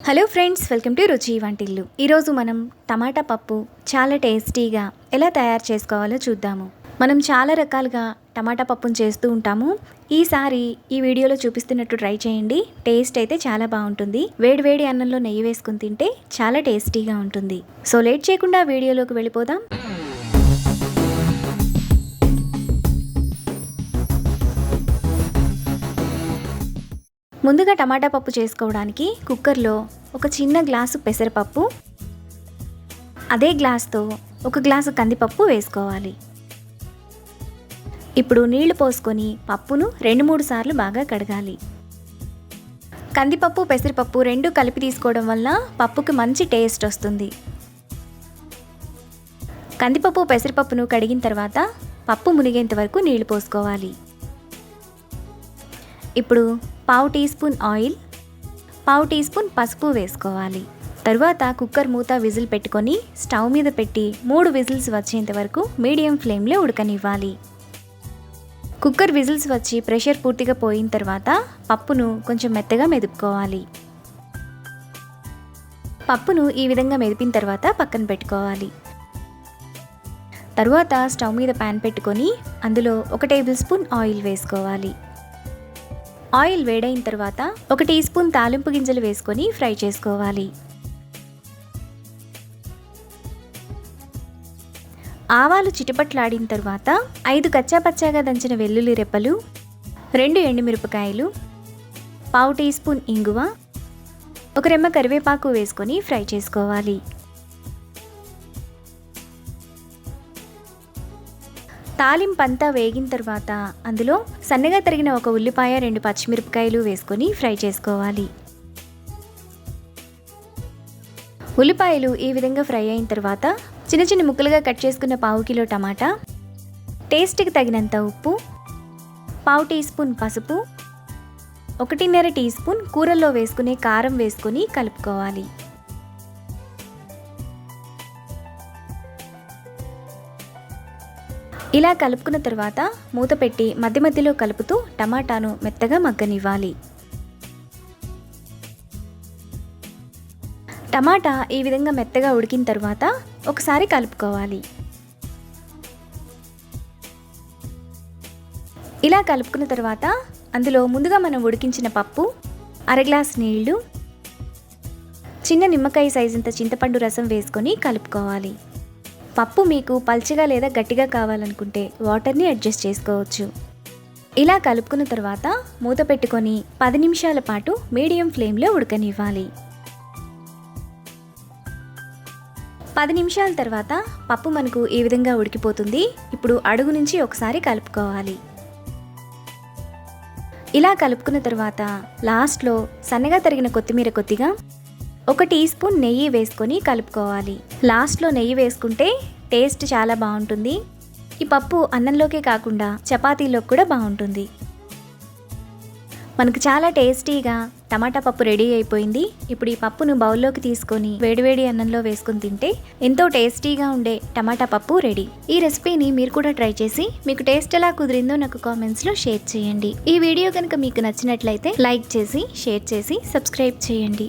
Hello friends, welcome to రుచి వంటిల్లు. ఈరోజు మనం టమాటా పప్పు చాలా టేస్టీగా ఎలా తయారు చేసుకోవాలో చూద్దాము. మనం చాలా రకాలుగా టమాటా పప్పును చేస్తూ ఉంటాము. ఈసారి ఈ వీడియోలో చూపిస్తున్నట్టు ట్రై చేయండి. టేస్ట్ అయితే చాలా బాగుంటుంది. వేడి అన్నంలో నెయ్యి వేసుకుని తింటే చాలా టేస్టీగా ఉంటుంది. సో లేట్ చేయకుండా వీడియోలోకి వెళ్ళిపోదాం. ముందుగా టమాటా పప్పు చేసుకోవడానికి కుక్కర్లో ఒక చిన్న గ్లాసు పెసరపప్పు, అదే గ్లాస్తో ఒక గ్లాసు కందిపప్పు వేసుకోవాలి. ఇప్పుడు నీళ్లు పోసుకొని పప్పును 2-3 సార్లు బాగా కడగాలి. కందిపప్పు పెసరపప్పు రెండు కలిపి తీసుకోవడం వల్ల పప్పుకి మంచి టేస్ట్ వస్తుంది. కందిపప్పు పెసరపప్పును కడిగిన తర్వాత పప్పు మునిగేంత వరకు నీళ్లు పోసుకోవాలి. ఇప్పుడు 1/2 teaspoon oil, 1/2 teaspoon పసుపు వేసుకోవాలి. తరువాత కుక్కర్ మూత విజిల్ పెట్టుకొని స్టవ్ మీద పెట్టి 3 విజిల్స్ వచ్చేంత వరకు మీడియం ఫ్లేమ్లో ఉడకనివ్వాలి. కుక్కర్ విజిల్స్ వచ్చి ప్రెషర్ పూర్తిగా పోయిన తర్వాత పప్పును కొంచెం మెత్తగా మెదుపుకోవాలి. పప్పును ఈ విధంగా మెదిపిన తర్వాత పక్కన పెట్టుకోవాలి. తరువాత స్టవ్ మీద ప్యాన్ పెట్టుకొని అందులో 1 టేబుల్ స్పూన్ ఆయిల్ వేసుకోవాలి. ఆయిల్ వేడైన తర్వాత 1 టీ స్పూన్ తాలింపు గింజలు వేసుకొని ఫ్రై చేసుకోవాలి. ఆవాలు చిటపట్లాడిన తర్వాత 5 కచ్చాపచ్చాగా దంచిన వెల్లుల్లి రెప్పలు, 2 ఎండుమిరపకాయలు, 1/2 టీ స్పూన్ ఇంగువ, 1 రెమ్మ కరివేపాకు వేసుకొని ఫ్రై చేసుకోవాలి. తాలింపంతా వేగిన తర్వాత అందులో సన్నగా తరిగిన 1 ఉల్లిపాయ, 2 పచ్చిమిరపకాయలు వేసుకొని ఫ్రై చేసుకోవాలి. ఉల్లిపాయలు ఈ విధంగా ఫ్రై అయిన తర్వాత చిన్న చిన్న ముక్కలుగా కట్ చేసుకున్న 1/2 కిలో టమాటా, టేస్ట్కి తగినంత ఉప్పు, 1/2 టీ స్పూన్ పసుపు, 1.5 టీ స్పూన్ కూరల్లో వేసుకునే కారం వేసుకొని కలుపుకోవాలి. ఇలా కలుపుకున్న తర్వాత మూత పెట్టి మధ్య మధ్యలో కలుపుతూ టమాటాను మెత్తగా మగ్గనివ్వాలి. టమాటా ఈ విధంగా మెత్తగా ఉడికిన తర్వాత ఒకసారి కలుపుకోవాలి. ఇలా కలుపుకున్న తర్వాత అందులో ముందుగా మనం ఉడికించిన పప్పు, 1/2 గ్లాస్ నీళ్లు, చిన్న నిమ్మకాయ సైజంత చింతపండు రసం వేసుకొని కలుపుకోవాలి. పప్పు మీకు పల్చగా లేదా గట్టిగా కావాలనుకుంటే వాటర్ని అడ్జస్ట్ చేసుకోవచ్చు. ఇలా కలుపుకున్న తర్వాత మూత పెట్టుకొని 10 నిమిషాల పాటు మీడియం ఫ్లేమ్లో ఉడకనివ్వాలి. 10 నిమిషాల తర్వాత పప్పు మనకు ఈ విధంగా ఉడికిపోతుంది. ఇప్పుడు అడుగు నుంచి ఒకసారి కలుపుకోవాలి. ఇలా కలుపుకున్న తర్వాత లాస్ట్లో సన్నగా తరిగిన కొత్తిమీర కొద్దిగా, 1 టీ స్పూన్ నెయ్యి వేసుకొని కలుపుకోవాలి. లాస్ట్లో నెయ్యి వేసుకుంటే టేస్ట్ చాలా బాగుంటుంది. ఈ పప్పు అన్నంలోకే కాకుండా చపాతీలోకి కూడా బాగుంటుంది. మనకు చాలా టేస్టీగా టమాటా పప్పు రెడీ అయిపోయింది. ఇప్పుడు ఈ పప్పును బౌల్లోకి తీసుకొని వేడివేడి అన్నంలో వేసుకొని తింటే ఎంతో టేస్టీగా ఉండే టమాటా పప్పు రెడీ. ఈ రెసిపీని మీరు కూడా ట్రై చేసి మీకు టేస్ట్ ఎలా కుదిరిందో నాకు కామెంట్స్లో షేర్ చేయండి. ఈ వీడియో కనుక మీకు నచ్చినట్లయితే లైక్ చేసి, షేర్ చేసి, సబ్స్క్రైబ్ చేయండి.